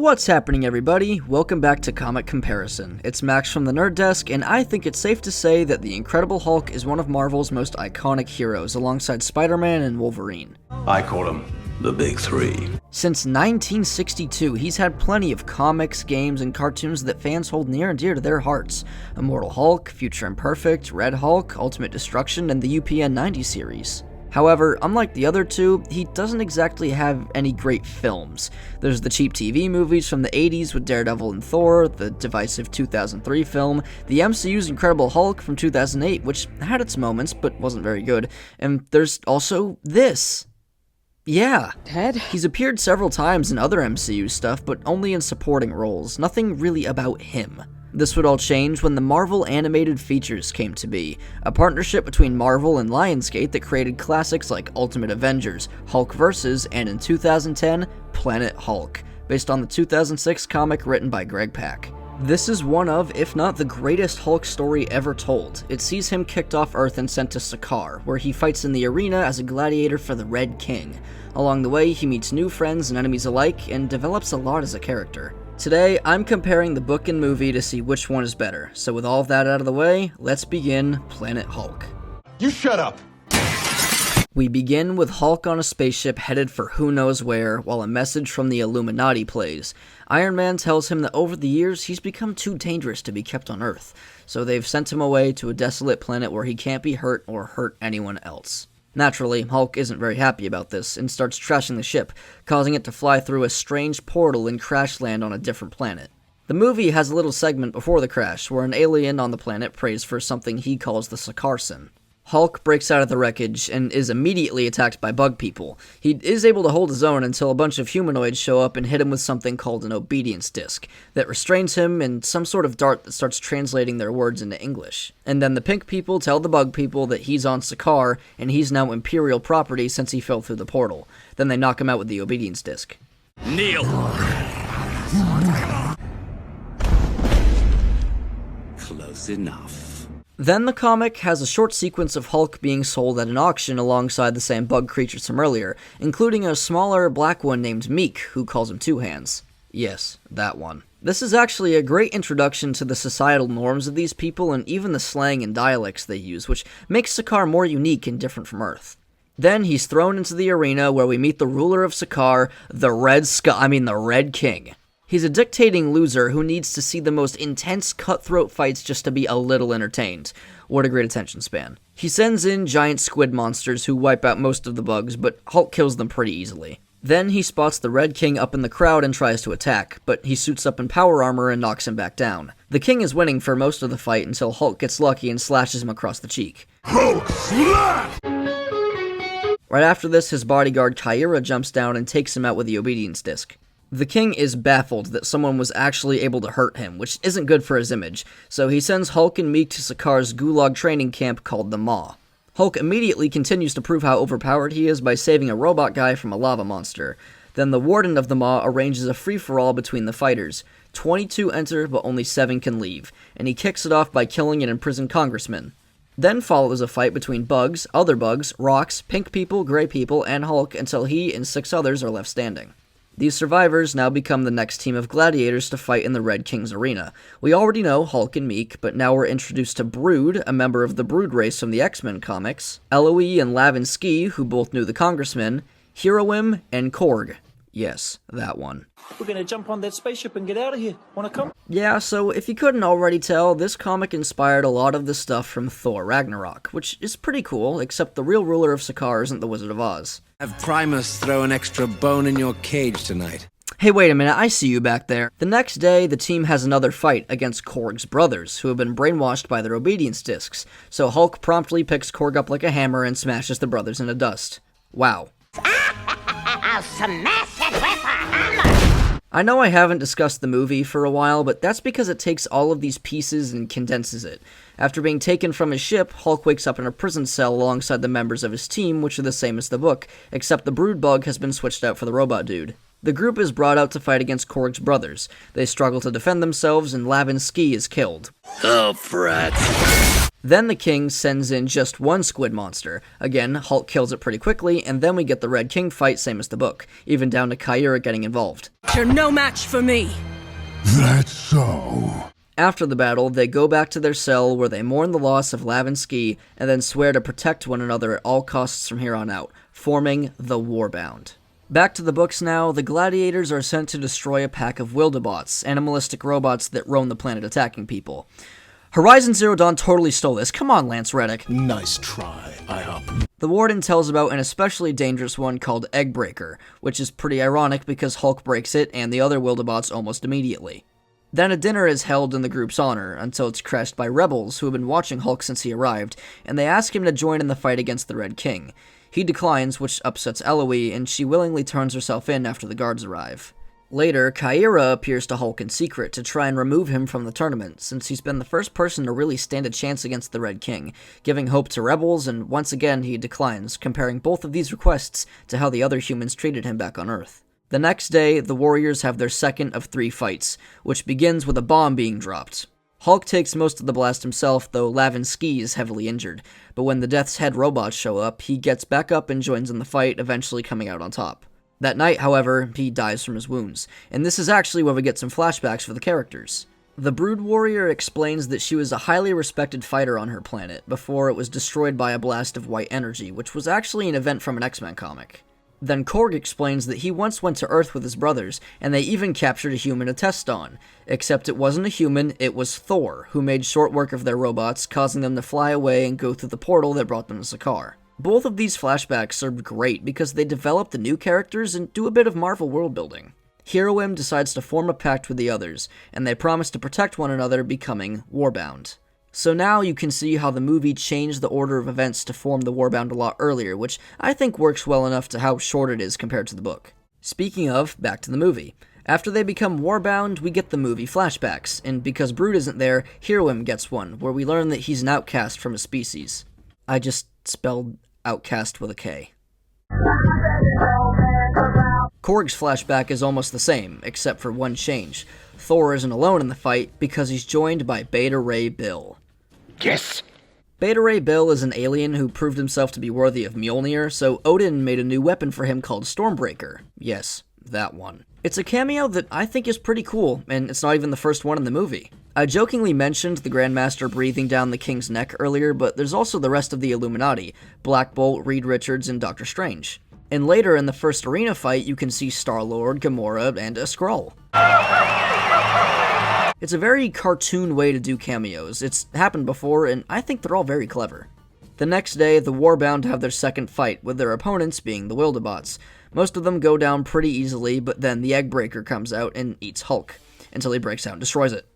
What's happening, everybody? Welcome back to Comic Comparison. It's Max from the Nerd Desk, and I think it's safe to say that the Incredible Hulk is one of Marvel's most iconic heroes, alongside Spider-Man and Wolverine. I call them the Big Three. Since 1962, he's had plenty of comics, games, and cartoons that fans hold near and dear to their hearts. Immortal Hulk, Future Imperfect, Red Hulk, Ultimate Destruction, and the UPN 90 series. However, unlike the other two, he doesn't exactly have any great films. There's the cheap TV movies from the 80s with Daredevil and Thor, the divisive 2003 film, the MCU's Incredible Hulk from 2008, which had its moments but wasn't very good, and there's also this. Yeah. Ted? He's appeared several times in other MCU stuff, but only in supporting roles, nothing really about him. This would all change when the Marvel Animated Features came to be, a partnership between Marvel and Lionsgate that created classics like Ultimate Avengers, Hulk vs., and in 2010, Planet Hulk, based on the 2006 comic written by Greg Pak. This is one of, if not the greatest Hulk story ever told. It sees him kicked off Earth and sent to Sakaar, where he fights in the arena as a gladiator for the Red King. Along the way, he meets new friends and enemies alike, and develops a lot as a character. Today, I'm comparing the book and movie to see which one is better, so with all of that out of the way, let's begin Planet Hulk. You shut up! We begin with Hulk on a spaceship headed for who knows where, while a message from the Illuminati plays. Iron Man tells him that over the years, he's become too dangerous to be kept on Earth, so they've sent him away to a desolate planet where he can't be hurt or hurt anyone else. Naturally, Hulk isn't very happy about this, and starts trashing the ship, causing it to fly through a strange portal and crash land on a different planet. The movie has a little segment before the crash, where an alien on the planet prays for something he calls the Sakaar. Hulk breaks out of the wreckage, and is immediately attacked by bug people. He is able to hold his own until a bunch of humanoids show up and hit him with something called an obedience disc, that restrains him and some sort of dart that starts translating their words into English. And then the pink people tell the bug people that he's on Sakaar, and he's now Imperial property since he fell through the portal. Then they knock him out with the obedience disc. Kneel! Close enough. Then the comic has a short sequence of Hulk being sold at an auction alongside the same bug creatures from earlier, including a smaller black one named Meek, who calls him Two Hands. Yes, that one. This is actually a great introduction to the societal norms of these people and even the slang and dialects they use, which makes Sakaar more unique and different from Earth. Then he's thrown into the arena where we meet the ruler of Sakaar, the Red King. He's a dictating loser who needs to see the most intense cutthroat fights just to be a little entertained. What a great attention span. He sends in giant squid monsters who wipe out most of the bugs, but Hulk kills them pretty easily. Then he spots the Red King up in the crowd and tries to attack, but he suits up in power armor and knocks him back down. The King is winning for most of the fight until Hulk gets lucky and slashes him across the cheek. Hulk slap! Right after this, his bodyguard Kyra jumps down and takes him out with the obedience disc. The King is baffled that someone was actually able to hurt him, which isn't good for his image, so he sends Hulk and Meek to Sakaar's gulag training camp called the Maw. Hulk immediately continues to prove how overpowered he is by saving a robot guy from a lava monster. Then the Warden of the Maw arranges a free-for-all between the fighters. 22 enter, but only 7 can leave, and he kicks it off by killing an imprisoned congressman. Then follows a fight between bugs, other bugs, rocks, pink people, gray people, and Hulk until he and 6 others are left standing. These survivors now become the next team of gladiators to fight in the Red King's arena. We already know Hulk and Meek, but now we're introduced to Brood, a member of the Brood race from the X-Men comics, Eloise and Lavin Ski, who both knew the Congressman, Heroim, and Korg. Yes, that one. We're gonna jump on that spaceship and get out of here. Wanna come? Yeah, so if you couldn't already tell, this comic inspired a lot of the stuff from Thor Ragnarok, which is pretty cool, except the real ruler of Sakaar isn't the Wizard of Oz. Have Primus throw an extra bone in your cage tonight. Hey, wait a minute, I see you back there. The next day, the team has another fight against Korg's brothers, who have been brainwashed by their obedience discs, so Hulk promptly picks Korg up like a hammer and smashes the brothers into dust. Wow. I'll smash it with a hammer! I know I haven't discussed the movie for a while, but that's because it takes all of these pieces and condenses it. After being taken from his ship, Hulk wakes up in a prison cell alongside the members of his team, which are the same as the book, except the Brood bug has been switched out for the robot dude. The group is brought out to fight against Korg's brothers. They struggle to defend themselves, and Ski is killed. Oh, frats. Then the king sends in just one squid monster. Again, Hulk kills it pretty quickly, and then we get the Red King fight, same as the book, even down to Kyra getting involved. You're no match for me. That's so. After the battle, they go back to their cell where they mourn the loss of Ski and then swear to protect one another at all costs from here on out, forming the Warbound. Back to the books now, the gladiators are sent to destroy a pack of Wildebots, animalistic robots that roam the planet attacking people. Horizon Zero Dawn totally stole this. Come on, Lance Reddick. Nice try, IHOP. The warden tells about an especially dangerous one called Eggbreaker, which is pretty ironic because Hulk breaks it and the other Wildebots almost immediately. Then a dinner is held in the group's honor, until it's crashed by rebels who have been watching Hulk since he arrived, and they ask him to join in the fight against the Red King. He declines, which upsets Eloise, and she willingly turns herself in after the guards arrive. Later, Kyra appears to Hulk in secret to try and remove him from the tournament, since he's been the first person to really stand a chance against the Red King, giving hope to rebels, and once again he declines, comparing both of these requests to how the other humans treated him back on Earth. The next day, the Warriors have their second of 3 fights, which begins with a bomb being dropped. Hulk takes most of the blast himself, though Ski is heavily injured, but when the Death's Head robots show up, he gets back up and joins in the fight, eventually coming out on top. That night, however, he dies from his wounds, and this is actually where we get some flashbacks for the characters. The Brood Warrior explains that she was a highly respected fighter on her planet, before it was destroyed by a blast of white energy, which was actually an event from an X-Men comic. Then Korg explains that he once went to Earth with his brothers, and they even captured a human to test on. Except it wasn't a human, it was Thor, who made short work of their robots, causing them to fly away and go through the portal that brought them to Sakaar. Both of these flashbacks served great because they develop the new characters and do a bit of Marvel world building. Heroim decides to form a pact with the others, and they promise to protect one another, becoming Warbound. So now you can see how the movie changed the order of events to form the Warbound a lot earlier, which I think works well enough to how short it is compared to the book. Speaking of, back to the movie. After they become Warbound, we get the movie flashbacks, and because Brood isn't there, Heroim gets one, where we learn that he's an outcast from his species. I just spelled outcast with a K. Korg's flashback is almost the same, except for one change. Thor isn't alone in the fight because he's joined by Beta Ray Bill. Yes. Beta Ray Bill is an alien who proved himself to be worthy of Mjolnir, so Odin made a new weapon for him called Stormbreaker. Yes, that one. It's a cameo that I think is pretty cool, and it's not even the first one in the movie. I jokingly mentioned the Grandmaster breathing down the King's neck earlier, but there's also the rest of the Illuminati: Black Bolt, Reed Richards, and Doctor Strange. And later in the first arena fight, you can see Star-Lord, Gamora, and a Skrull. It's a very cartoon way to do cameos. It's happened before, and I think they're all very clever. The next day, the Warbound have their second fight, with their opponents being the Wildebots. Most of them go down pretty easily, but then the Eggbreaker comes out and eats Hulk, until he breaks out and destroys it.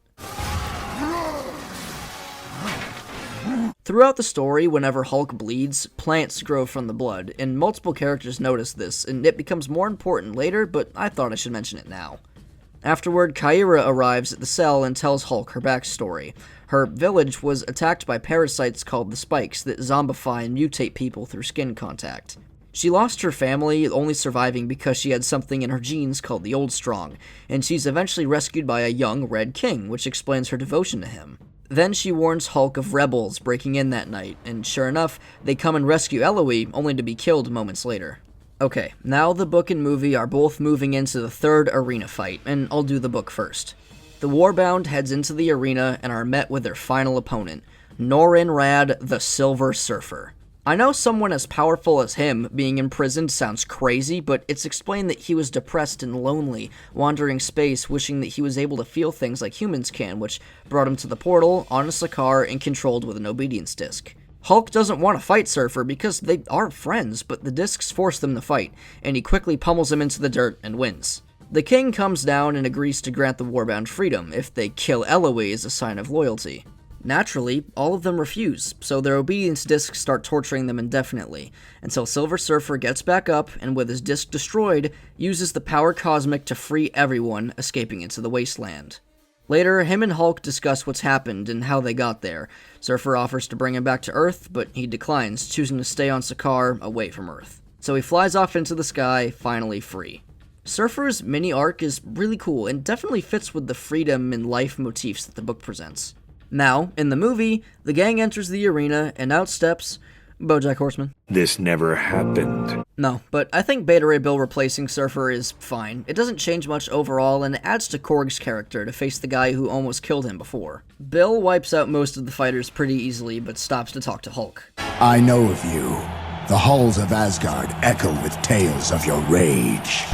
Throughout the story, whenever Hulk bleeds, plants grow from the blood, and multiple characters notice this, and it becomes more important later, but I thought I should mention it now. Afterward, Kyra arrives at the cell and tells Hulk her backstory. Her village was attacked by parasites called the Spikes that zombify and mutate people through skin contact. She lost her family, only surviving because she had something in her genes called the Old Strong, and she's eventually rescued by a young Red King, which explains her devotion to him. Then she warns Hulk of rebels breaking in that night, and sure enough, they come and rescue Eloise, only to be killed moments later. Okay, now the book and movie are both moving into the third arena fight, and I'll do the book first. The Warbound heads into the arena and are met with their final opponent, Norin Rad the Silver Surfer. I know someone as powerful as him being imprisoned sounds crazy, but it's explained that he was depressed and lonely, wandering space, wishing that he was able to feel things like humans can, which brought him to the portal, onto Sakaar, and controlled with an obedience disc. Hulk doesn't want to fight Surfer because they are friends, but the discs force them to fight, and he quickly pummels him into the dirt and wins. The king comes down and agrees to grant the Warbound freedom if they kill Eloise as a sign of loyalty. Naturally, all of them refuse, so their obedience discs start torturing them indefinitely, until Silver Surfer gets back up and with his disc destroyed, uses the power cosmic to free everyone, escaping into the wasteland. Later, him and Hulk discuss what's happened and how they got there. Surfer offers to bring him back to Earth, but he declines, choosing to stay on Sakaar, away from Earth. So he flies off into the sky, finally free. Surfer's mini arc is really cool and definitely fits with the freedom and life motifs that the book presents. Now, in the movie, the gang enters the arena and out steps BoJack Horseman. This never happened. No, but I think Beta Ray Bill replacing Surfer is fine. It doesn't change much overall, and it adds to Korg's character to face the guy who almost killed him before. Bill wipes out most of the fighters pretty easily, but stops to talk to Hulk. I know of you. The halls of Asgard echo with tales of your rage.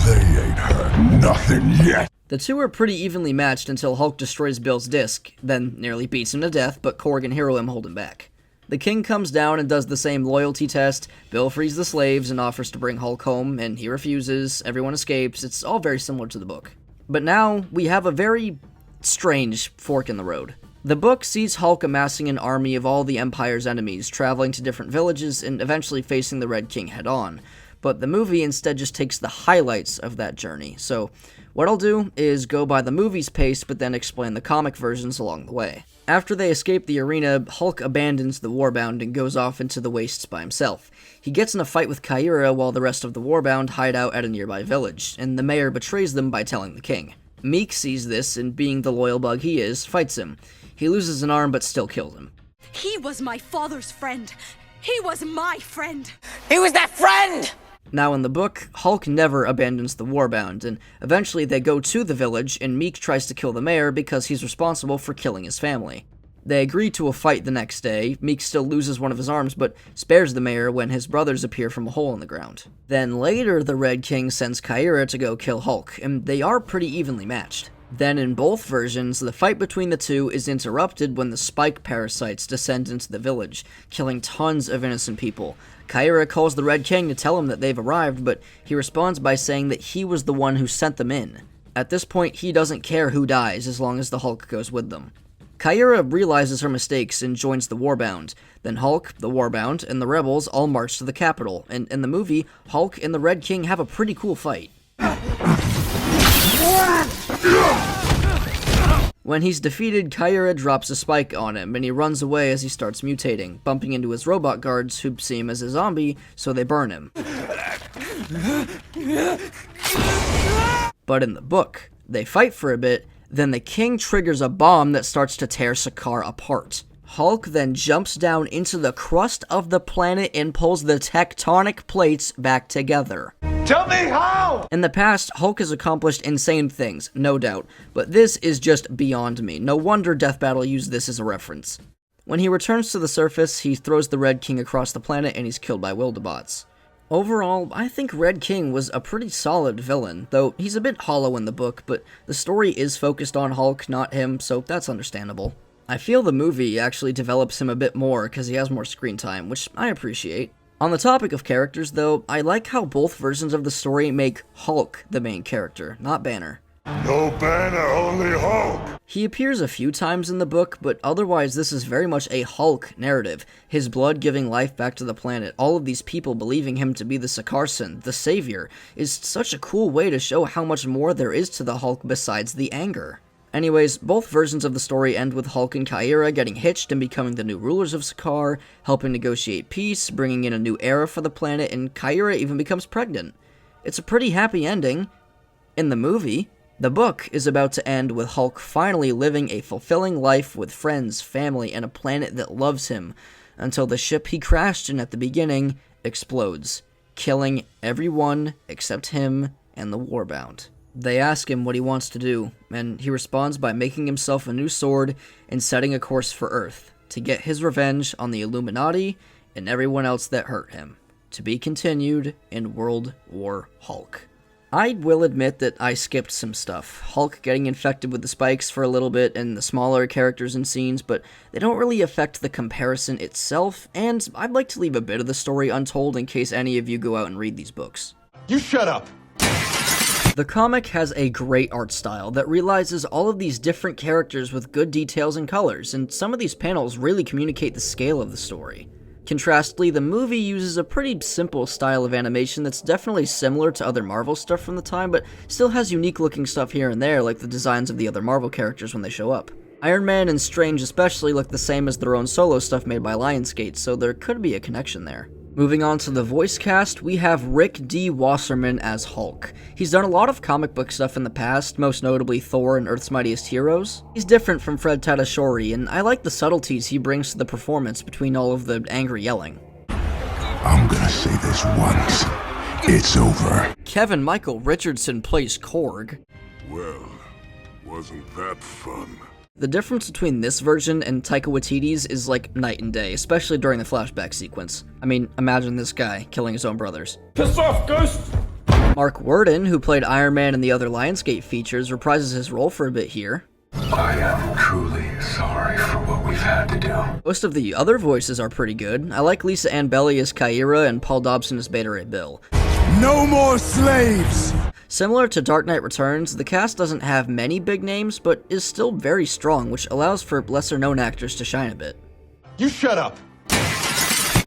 They ain't heard nothing yet. The two are pretty evenly matched until Hulk destroys Bill's disc, then nearly beats him to death, but Korg and Hero M hold him back. The king comes down and does the same loyalty test. Bill frees the slaves and offers to bring Hulk home, and he refuses. Everyone escapes. It's all very similar to the book. But now, we have a very strange fork in the road. The book sees Hulk amassing an army of all the Empire's enemies, traveling to different villages and eventually facing the Red King head-on. But the movie instead just takes the highlights of that journey. So, what I'll do is go by the movie's pace, but then explain the comic versions along the way. After they escape the arena, Hulk abandons the Warbound and goes off into the wastes by himself. He gets in a fight with Kyra while the rest of the Warbound hide out at a nearby village, and the mayor betrays them by telling the king. Meek sees this, and being the loyal bug he is, fights him. He loses an arm but still kills him. He was my father's friend. He was my friend. He was that friend! Now in the book, Hulk never abandons the Warbound, and eventually they go to the village, and Meek tries to kill the mayor because he's responsible for killing his family. They agree to a fight the next day. Meek still loses one of his arms, but spares the mayor when his brothers appear from a hole in the ground. Then later, the Red King sends Kyra to go kill Hulk, and they are pretty evenly matched. Then in both versions, the fight between the two is interrupted when the spike parasites descend into the village, killing tons of innocent people. Kyra calls the Red King to tell him that they've arrived, but he responds by saying that he was the one who sent them in. At this point, he doesn't care who dies as long as the Hulk goes with them. Kyra realizes her mistakes and joins the Warbound. Then Hulk, the Warbound, and the rebels all march to the capital, and in the movie, Hulk and the Red King have a pretty cool fight. When he's defeated, Kyra drops a spike on him, and he runs away as he starts mutating, bumping into his robot guards who see him as a zombie, so they burn him. But in the book, they fight for a bit, then the king triggers a bomb that starts to tear Sakaar apart. Hulk then jumps down into the crust of the planet and pulls the tectonic plates back together. Tell me how! In the past, Hulk has accomplished insane things, no doubt, but this is just beyond me. No wonder Death Battle used this as a reference. When he returns to the surface, he throws the Red King across the planet and he's killed by Wildebots. Overall, I think Red King was a pretty solid villain, though he's a bit hollow in the book, but the story is focused on Hulk, not him, so that's understandable. I feel the movie actually develops him a bit more because he has more screen time, which I appreciate. On the topic of characters, though, I like how both versions of the story make Hulk the main character, not Banner. No Banner, only Hulk. He appears a few times in the book, but otherwise this is very much a Hulk narrative. His blood giving life back to the planet, all of these people believing him to be the Sakaar, the savior, is such a cool way to show how much more there is to the Hulk besides the anger. Anyways, both versions of the story end with Hulk and Kyra getting hitched and becoming the new rulers of Sakaar, helping negotiate peace, bringing in a new era for the planet, and Kyra even becomes pregnant. It's a pretty happy ending. In the movie, the book is about to end with Hulk finally living a fulfilling life with friends, family, and a planet that loves him, until the ship he crashed in at the beginning explodes, killing everyone except him and the Warbound. They ask him what he wants to do, and he responds by making himself a new sword and setting a course for Earth, to get his revenge on the Illuminati and everyone else that hurt him. To be continued in World War Hulk. I will admit that I skipped some stuff. Hulk getting infected with the spikes for a little bit and the smaller characters and scenes, but they don't really affect the comparison itself, and I'd like to leave a bit of the story untold in case any of you go out and read these books. You shut up! The comic has a great art style that realizes all of these different characters with good details and colors, and some of these panels really communicate the scale of the story. Contrastly, the movie uses a pretty simple style of animation that's definitely similar to other Marvel stuff from the time, but still has unique looking stuff here and there, like the designs of the other Marvel characters when they show up. Iron Man and Strange especially look the same as their own solo stuff made by Lionsgate, so there could be a connection there. Moving on to the voice cast, we have Rick D. Wasserman as Hulk. He's done a lot of comic book stuff in the past, most notably Thor and Earth's Mightiest Heroes. He's different from Fred Tatasciore, and I like the subtleties he brings to the performance between all of the angry yelling. I'm gonna say this once. It's over. Kevin Michael Richardson plays Korg. Well, wasn't that fun? The difference between this version and Taika Waititi's is like night and day, especially during the flashback sequence. I mean, imagine this guy killing his own brothers. Piss off, Ghost! Mark Worden, who played Iron Man in the other Lionsgate features, reprises his role for a bit here. I am truly sorry for what we've had to do. Most of the other voices are pretty good. I like Lisa Ann Belly as Kyra and Paul Dobson as Beta Ray Bill. No more slaves! Similar to Dark Knight Returns, the cast doesn't have many big names, but is still very strong, which allows for lesser-known actors to shine a bit. You shut up.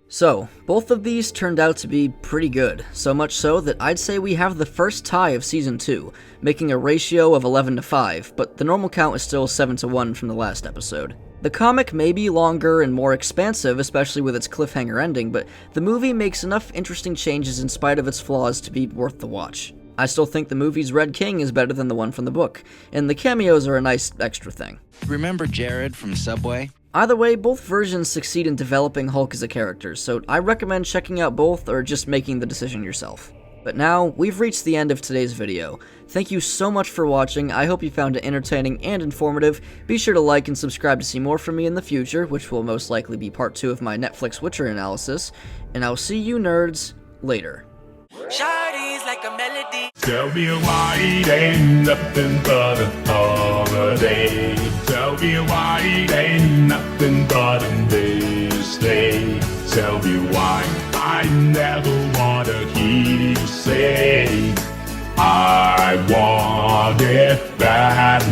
So, both of these turned out to be pretty good, so much so that I'd say we have the first tie of Season 2, making a ratio of 11-5, but the normal count is still 7-1 from the last episode. The comic may be longer and more expansive, especially with its cliffhanger ending, but the movie makes enough interesting changes in spite of its flaws to be worth the watch. I still think the movie's Red King is better than the one from the book, and the cameos are a nice extra thing. Remember Jared from Subway? Either way, both versions succeed in developing Hulk as a character, so I recommend checking out both or just making the decision yourself. But now, we've reached the end of today's video. Thank you so much for watching. I hope you found it entertaining and informative. Be sure to like and subscribe to see more from me in the future, which will most likely be part 2 of my Netflix Witcher analysis, and I'll see you nerds later. Shardy's like a melody. Tell me why it ain't nothing but a holiday. Tell me why it ain't nothing but a mistake. Tell me why I never wanna hear you say I want it bad.